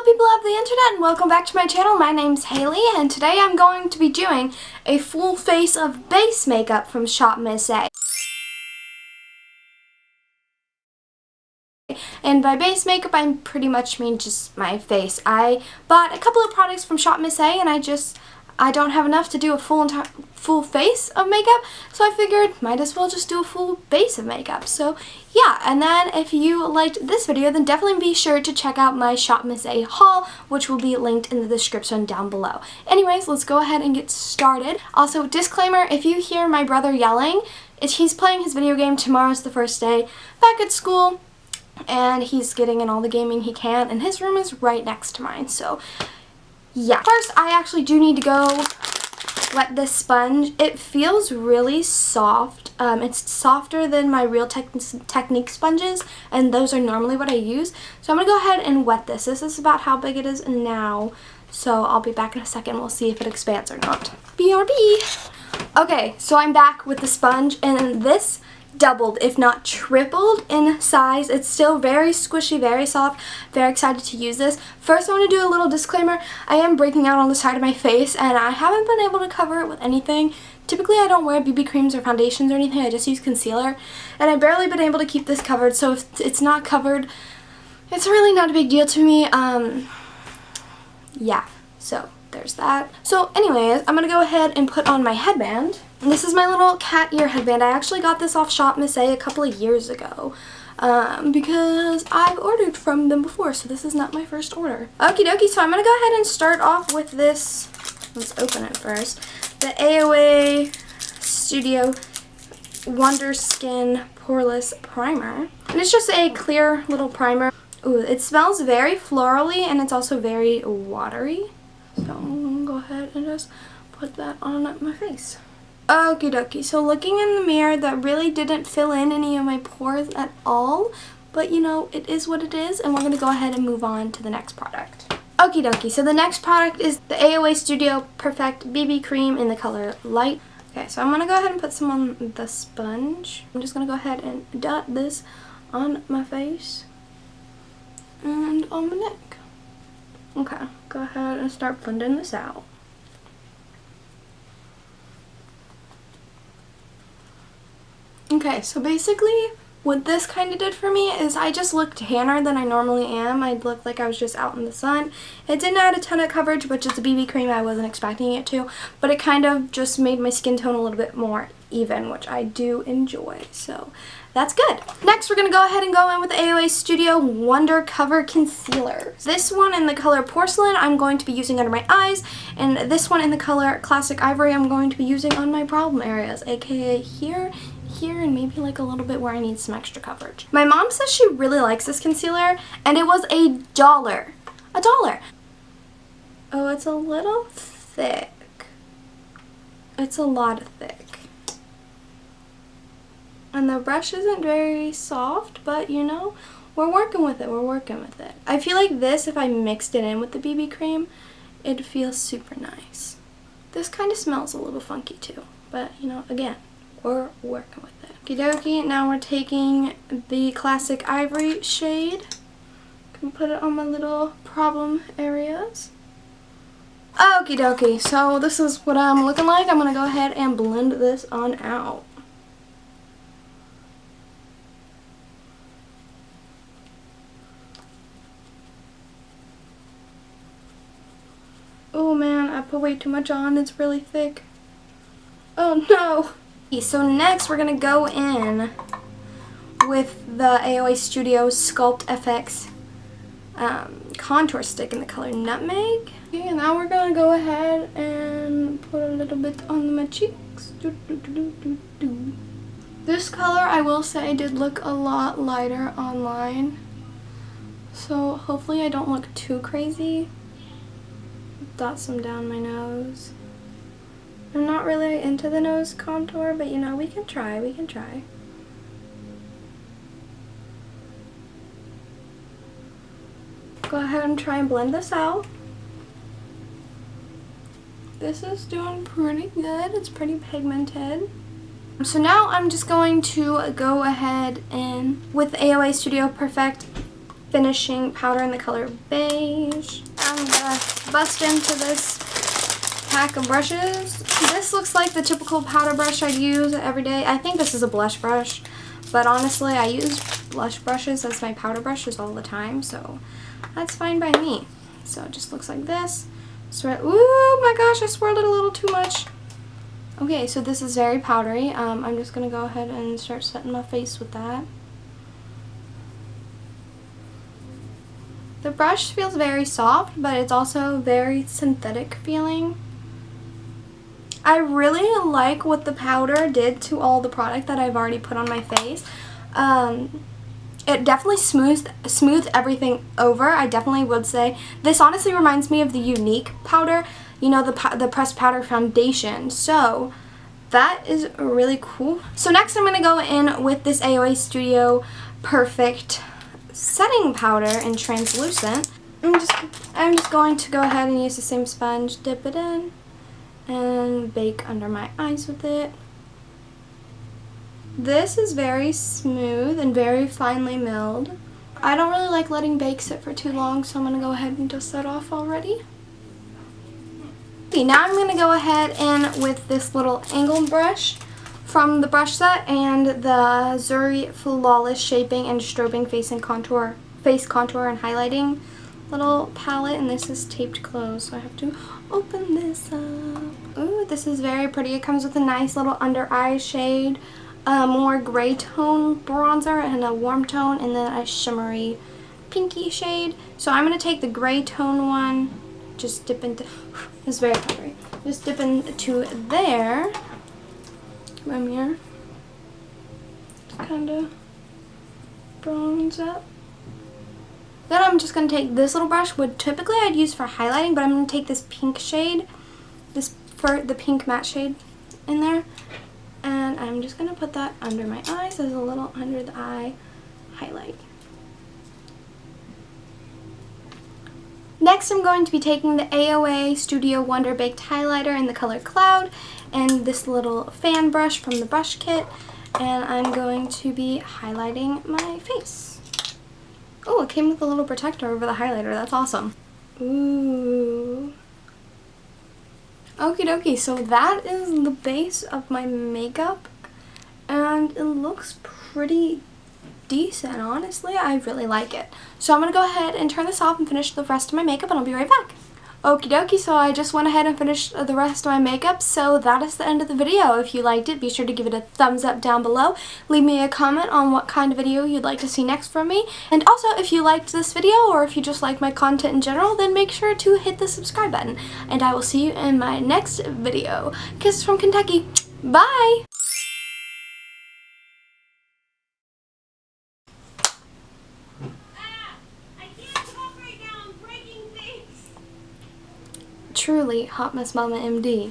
people of the internet, and welcome back to my channel. My name's Hailey, and today I'm going to be doing a full face of base makeup from Shop Miss A. And by base makeup, I pretty much mean just my face. I bought a couple of products from Shop Miss A, and I don't have enough to do a full face of makeup, so I figured might as well just do a full base of makeup. So yeah, and then if you liked this video, then definitely be sure to check out my Shop Miss A haul, which will be linked in the description down below. Anyways, let's go ahead and get started. Also, disclaimer, if you hear my brother yelling, he's playing his video game. Tomorrow's the first day back at school, and he's getting in all the gaming he can, and his room is right next to mine, so yeah. First, I actually do need to go wet this sponge. It feels really soft. It's softer than my Real Technique sponges, and those are normally what I use. So I'm going to go ahead and wet this. This is about how big it is now, so I'll be back in a second. We'll see if it expands or not. BRB! Okay, so I'm back with the sponge, and this doubled, if not tripled in size. It's still very squishy, very soft. Very excited to use this. First, I want to do a little disclaimer. I am breaking out on the side of my face, and I haven't been able to cover it with anything. Typically, I don't wear BB creams or foundations or anything. I just use concealer, and I've barely been able to keep this covered, so if it's not covered, it's really not a big deal to me. Yeah, so there's that. So anyways, I'm gonna go ahead and put on my headband. And this is my little cat ear headband. I actually got this off Shop Miss A couple of years ago because I've ordered from them before, so this is not my first order. Okie dokie, so I'm gonna go ahead and start off with this. Let's open it first. The AOA Studio Wonder Skin Poreless Primer. And it's just a clear little primer. Ooh, it smells very florally, and it's also very watery. So I'm gonna go ahead and just put that on my face. Okie dokie, so looking in the mirror, that really didn't fill in any of my pores at all, but you know, it is what it is, and we're going to go ahead and move on to the next product. Okie dokie, so the next product is the AOA Studio Perfect BB Cream in the color Light. Okay, so I'm going to go ahead and put some on the sponge. I'm just going to go ahead and dot this on my face and on my neck. Okay, go ahead and start blending this out. Okay, so basically what this kind of did for me is I just looked tanner than I normally am. I looked like I was just out in the sun. It didn't add a ton of coverage, which is a BB cream. I wasn't expecting it to, but it kind of just made my skin tone a little bit more even, which I do enjoy, so that's good. Next, we're going to go ahead and go in with the AOA Studio Wonder Cover Concealer. This one in the color Porcelain I'm going to be using under my eyes, and this one in the color Classic Ivory I'm going to be using on my problem areas, aka here, and maybe like a little bit where I need some extra coverage. My mom says she really likes this concealer, and it was $1. $1. Oh, it's a little thick. It's a lot thick. And the brush isn't very soft, but you know, we're working with it. We're working with it. I feel like this, if I mixed it in with the BB cream, it'd feel super nice. This kind of smells a little funky too, but you know, again, we're working with it. Okie dokie, now we're taking the Classic Ivory shade. Can put it on my little problem areas. Okie dokie, so this is what I'm looking like. I'm gonna go ahead and blend this on out. Oh man, I put way too much on. It's really thick. Oh no! So next we're going to go in with the AOA Studio Sculpt FX contour stick in the color Nutmeg. Okay, and now we're going to go ahead and put a little bit on my cheeks. This color, I will say, did look a lot lighter online. So hopefully I don't look too crazy. Dot some down my nose. I'm not really into the nose contour, but you know, we can try, we can try. Go ahead and try and blend this out. This is doing pretty good. It's pretty pigmented. So now I'm just going to go ahead and with AOA Studio Perfect finishing powder in the color beige. I'm gonna bust into this pack of brushes. This looks like the typical powder brush I'd use every day. I think this is a blush brush, but honestly I use blush brushes as my powder brushes all the time, so that's fine by me. So it just looks like this. Ooh my gosh, I swirled it a little too much. Okay, so this is very powdery. I'm just gonna go ahead and start setting my face with that. The brush feels very soft, but it's also very synthetic feeling. I really like what the powder did to all the product that I've already put on my face. It definitely smoothed everything over. I definitely would say this honestly reminds me of the Unique powder, you know, the pressed powder foundation. So that is really cool. So next I'm going to go in with this AOA Studio Perfect setting powder in translucent. I'm just going to go ahead and use the same sponge, dip it in, and bake under my eyes with it. This is very smooth and very finely milled. I don't really like letting bake sit for too long, so I'm going to go ahead and dust that off already. Okay, now I'm going to go ahead in with this little angled brush from the brush set and the Zuri Flawless Shaping and Strobing Face Contour and Highlighting little palette, and this is taped closed, so I have to open this up. Ooh, this is very pretty. It comes with a nice little under eye shade, a more gray tone bronzer and a warm tone, and then a shimmery pinky shade. So I'm going to take the gray tone one, just dip into, it's very powdery, just dip into there, from here, just kind of bronze up. Then I'm just going to take this little brush, which typically I'd use for highlighting, but I'm going to take this pink shade, the pink matte shade in there, and I'm just going to put that under my eyes as a little under the eye highlight. Next I'm going to be taking the AOA Studio Wonder Baked Highlighter in the color Cloud and this little fan brush from the brush kit, and I'm going to be highlighting my face. Oh, it came with a little protector over the highlighter. That's awesome. Ooh. Okie dokie, so that is the base of my makeup, and it looks pretty decent, honestly. I really like it. So I'm going to go ahead and turn this off and finish the rest of my makeup, and I'll be right back. Okie dokie, so I just went ahead and finished the rest of my makeup, so that is the end of the video. If you liked it, be sure to give it a thumbs up down below. Leave me a comment on what kind of video you'd like to see next from me. And also, if you liked this video, or if you just like my content in general, then make sure to hit the subscribe button. And I will see you in my next video. Kisses from Kentucky. Bye! Truly, Hot Mess Mama MD.